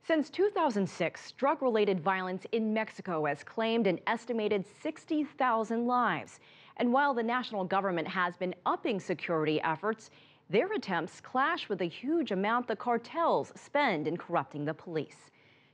Since 2006, drug-related violence in Mexico has claimed an estimated 60,000 lives. And while the national government has been upping security efforts, their attempts clash with the huge amount the cartels spend in corrupting the police.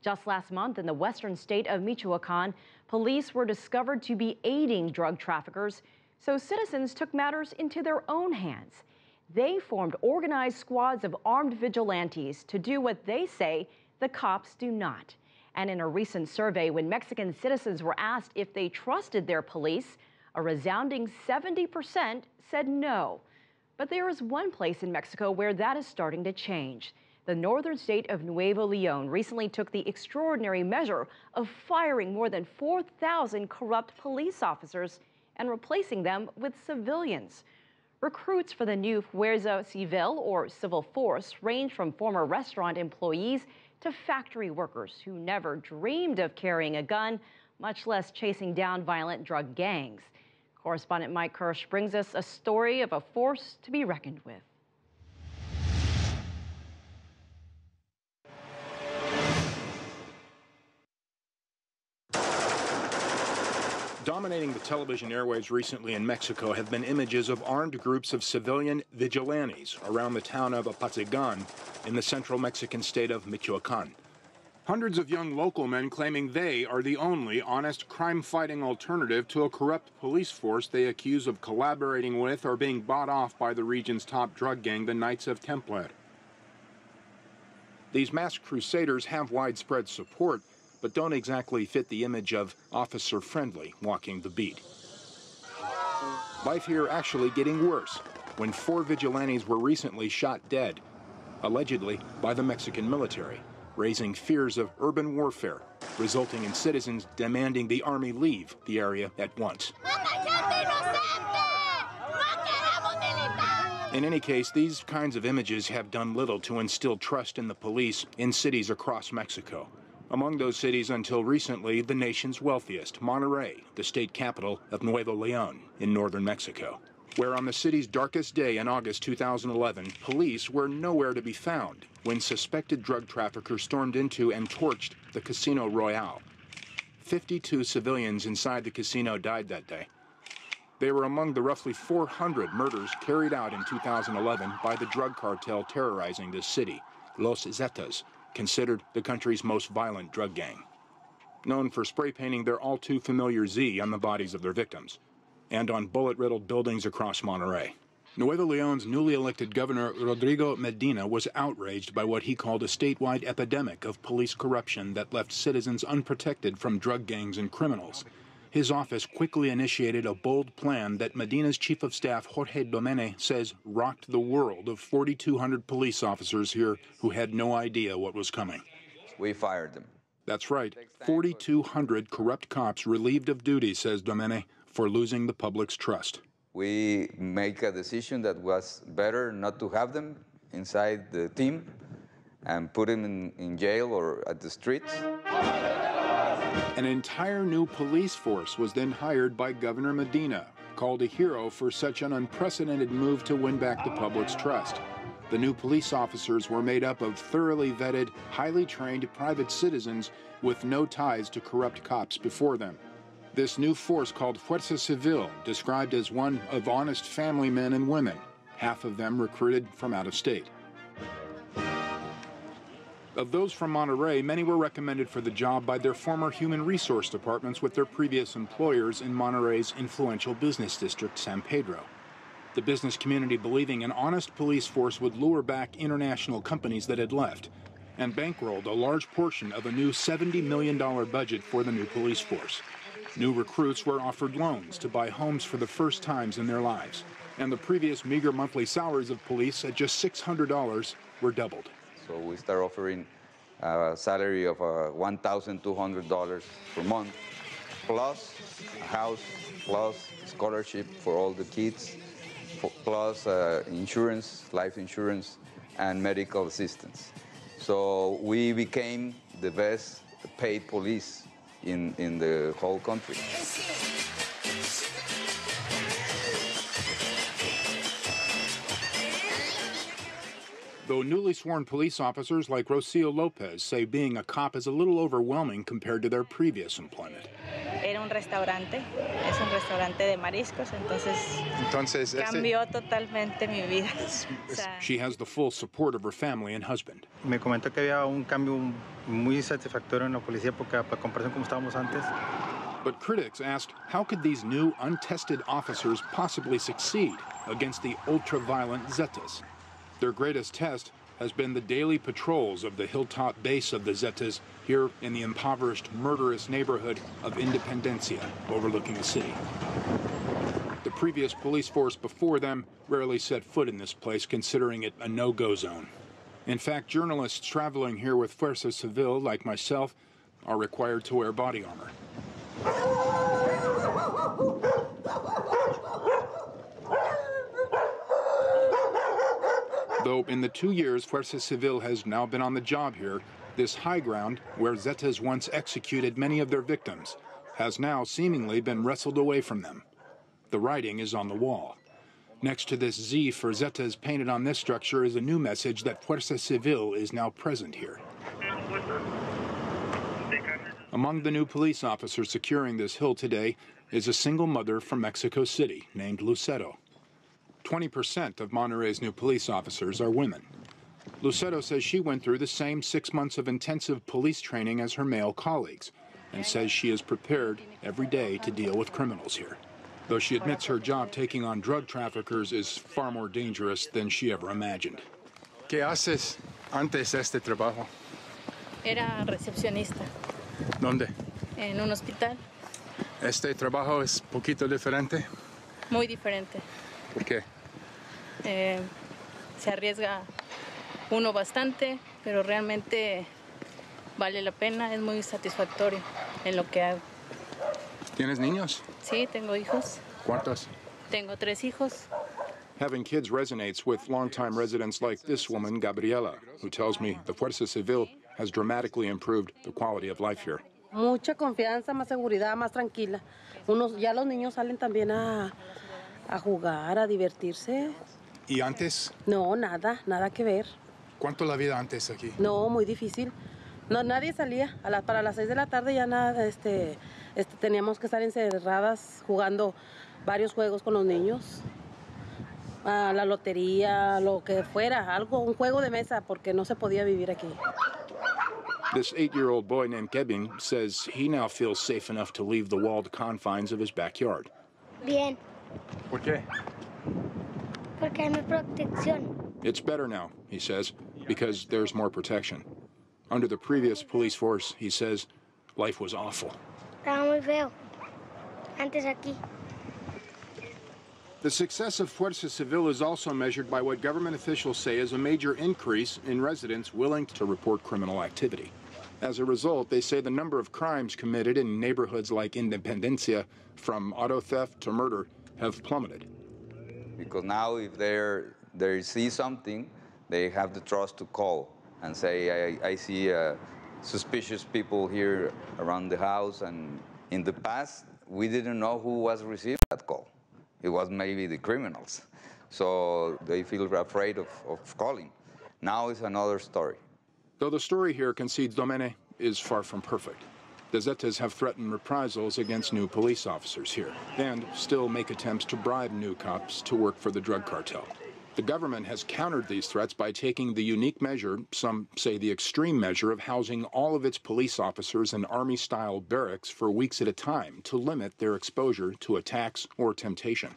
Just last month in the western state of Michoacan, police were discovered to be aiding drug traffickers, so citizens took matters into their own hands. They formed organized squads of armed vigilantes to do what they say the cops do not. And in a recent survey, when Mexican citizens were asked if they trusted their police, a resounding 70% said no. But there is one place in Mexico where that is starting to change. The northern state of Nuevo León recently took the extraordinary measure of firing more than 4,000 corrupt police officers and replacing them with civilians. Recruits for the new Fuerza Civil, or civil force, range from former restaurant employees to factory workers who never dreamed of carrying a gun, much less chasing down violent drug gangs. Correspondent Mike Kirsch brings us a story of a force to be reckoned with. Dominating the television airwaves recently in Mexico have been images of armed groups of civilian vigilantes around the town of Apatzingán in the central Mexican state of Michoacan. Hundreds of young local men claiming they are the only honest crime-fighting alternative to a corrupt police force they accuse of collaborating with or being bought off by the region's top drug gang, the Knights of Templar. These masked crusaders have widespread support, but don't exactly fit the image of officer-friendly walking the beat. Life here actually getting worse when 4 vigilantes were recently shot dead, allegedly by the Mexican military, raising fears of urban warfare, resulting in citizens demanding the army leave the area at once. In any case, these kinds of images have done little to instill trust in the police in cities across Mexico. Among those cities until recently, the nation's wealthiest, Monterrey, the state capital of Nuevo León in northern Mexico, where on the city's darkest day in August 2011, police were nowhere to be found when suspected drug traffickers stormed into and torched the Casino Royale. 52 civilians inside the casino died that day. They were among the roughly 400 murders carried out in 2011 by the drug cartel terrorizing this city, Los Zetas, considered the country's most violent drug gang, known for spray painting their all-too-familiar Z on the bodies of their victims and on bullet-riddled buildings across Monterrey. Nuevo León's newly elected governor, Rodrigo Medina, was outraged by what he called a statewide epidemic of police corruption that left citizens unprotected from drug gangs and criminals. His office quickly initiated a bold plan that Medina's chief of staff, Jorge Domene, says rocked the world of 4,200 police officers here who had no idea what was coming. We fired them. That's right, 4,200 corrupt cops relieved of duty, says Domene, for losing the public's trust. We make a decision that was better not to have them inside the team and put them in jail or at the streets. An entire new police force was then hired by Governor Medina, called a hero for such an unprecedented move to win back the public's trust. The new police officers were made up of thoroughly vetted, highly trained private citizens with no ties to corrupt cops before them. This new force, called Fuerza Civil, described as one of honest family men and women, half of them recruited from out of state. Of those from Monterrey, many were recommended for the job by their former human resource departments with their previous employers in Monterrey's influential business district, San Pedro. The business community believing an honest police force would lure back international companies that had left, and bankrolled a large portion of a new $70 million budget for the new police force. New recruits were offered loans to buy homes for the first times in their lives, and the previous meager monthly salaries of police at just $600 were doubled. So we start offering a salary of $1,200 per month, plus a house, plus scholarship for all the kids, plus insurance, life insurance, and medical assistance. So we became the best paid police in the whole country. Though newly sworn police officers like Rocio Lopez say being a cop is a little overwhelming compared to their previous employment. Era un restaurante, es un restaurante de mariscos, entonces cambió totalmente mi vida. She has the full support of her family and husband. Me comentó que había un cambio muy satisfactorio en la policía porque a comparación como estábamos antes. But critics asked, how could these new, untested officers possibly succeed against the ultra-violent Zetas? Their greatest test has been the daily patrols of the hilltop base of the Zetas here in the impoverished, murderous neighborhood of Independencia, overlooking the city. The previous police force before them rarely set foot in this place, considering it a no-go zone. In fact, journalists traveling here with Fuerza Civil, like myself, are required to wear body armor. Though in the 2 years Fuerza Civil has now been on the job here, this high ground, where Zetas once executed many of their victims, has now seemingly been wrestled away from them. The writing is on the wall. Next to this Z for Zetas painted on this structure is a new message that Fuerza Civil is now present here. Among the new police officers securing this hill today is a single mother from Mexico City named Lucero. 20% of Monterrey's new police officers are women. Lucero says she went through the same 6 months of intensive police training as her male colleagues and says she is prepared every day to deal with criminals here. Though she admits her job taking on drug traffickers is far more dangerous than she ever imagined. ¿Qué haces antes de este trabajo? Era recepcionista. ¿Dónde? En un hospital. ¿Este trabajo es poquito diferente? Muy diferente. ¿Por qué? Se arriesga uno bastante, pero realmente vale la pena, es muy satisfactorio en lo que hago. ¿Tienes niños? Sí, tengo hijos. ¿Cuántos? Tengo 3 hijos. Having kids resonates with longtime residents like this woman, Gabriela, who tells me the Fuerza Civil has dramatically improved the quality of life here. Mucha confianza, más seguridad, más tranquila. Ya los niños salen también a jugar, a divertirse. ¿Y antes? No, nada que ver. ¿Cuánto la vida antes aquí? No, muy difícil. No, nadie salía. Para las 6 de la tarde ya nada, teníamos que estar encerradas jugando varios juegos con los niños. La lotería, lo que fuera, un juego de mesa, porque no se podía vivir aquí. This 8-year-old boy named Kevin says he now feels safe enough to leave the walled confines of his backyard. Bien. ¿Por qué? Porque hay más protección. It's better now, he says, because there's more protection. Under the previous police force, he says, life was awful. Estaba muy feo. Antes aquí. The success of Fuerza Civil is also measured by what government officials say is a major increase in residents willing to report criminal activity. As a result, they say the number of crimes committed in neighborhoods like Independencia, from auto theft to murder, have plummeted. Because now if they see something, they have the trust to call and say, I see suspicious people here around the house, and in the past, we didn't know who was receiving that call. It was maybe the criminals. So they feel afraid of calling. Now it's another story. Though the story here, concedes Domene, is far from perfect. The Zetas have threatened reprisals against new police officers here and still make attempts to bribe new cops to work for the drug cartel. The government has countered these threats by taking the unique measure, some say the extreme measure, of housing all of its police officers in Army-style barracks for weeks at a time to limit their exposure to attacks or temptation.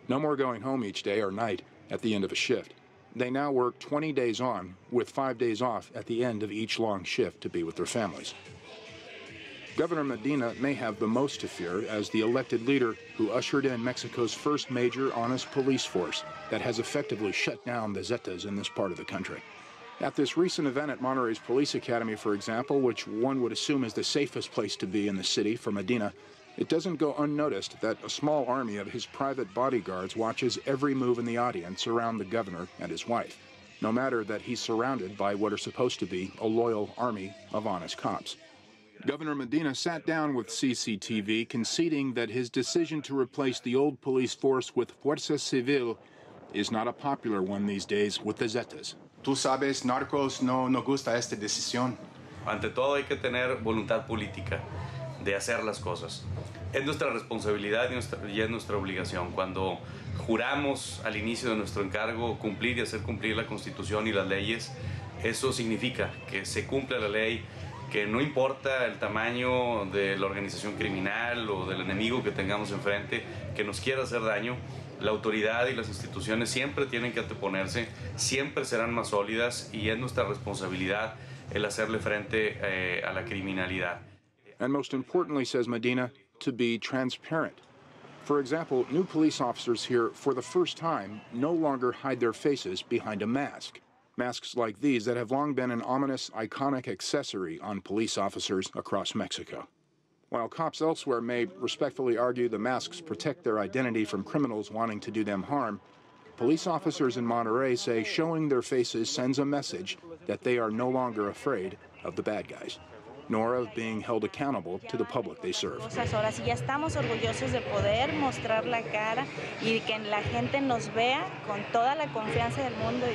No more going home each day or night at the end of a shift. They now work 20 days on, with 5 days off at the end of each long shift to be with their families. Governor Medina may have the most to fear as the elected leader who ushered in Mexico's first major honest police force that has effectively shut down the Zetas in this part of the country. At this recent event at Monterrey's Police Academy, for example, which one would assume is the safest place to be in the city for Medina, it doesn't go unnoticed that a small army of his private bodyguards watches every move in the audience around the governor and his wife, no matter that he's surrounded by what are supposed to be a loyal army of honest cops. Governor Medina sat down with CCTV, conceding that his decision to replace the old police force with Fuerza Civil is not a popular one these days with the Zetas. Tú sabes, narcos no nos gusta esta decisión. Ante todo hay que tener voluntad política de hacer las cosas. Es nuestra responsabilidad y es nuestra obligación. Cuando juramos al inicio de nuestro encargo cumplir y hacer cumplir la Constitución y las leyes, eso significa que se cumple la ley, que no importa el tamaño de la organización criminal o del enemigo que tengamos enfrente, que nos quiera hacer daño, la autoridad y las instituciones siempre tienen que anteponerse, siempre serán más sólidas y es nuestra responsabilidad el hacerle frente a la criminalidad. And most importantly, says Medina, to be transparent. For example, new police officers here, for the first time, no longer hide their faces behind a mask. Masks like these that have long been an ominous, iconic accessory on police officers across Mexico. While cops elsewhere may respectfully argue the masks protect their identity from criminals wanting to do them harm, police officers in Monterrey say showing their faces sends a message that they are no longer afraid of the bad guys, nor of being held accountable to the public they serve. Ahora sí ya estamos orgullosos de poder mostrar la cara y que la gente nos vea con toda la confianza del mundo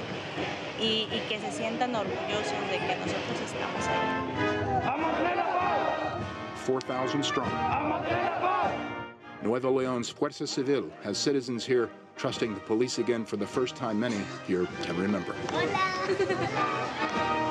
y que se sientan orgullosos de que nosotros estamos ahí. 4,000 strong. Nuevo Leon's Fuerza Civil has citizens here trusting the police again for the first time many here can remember. Hola.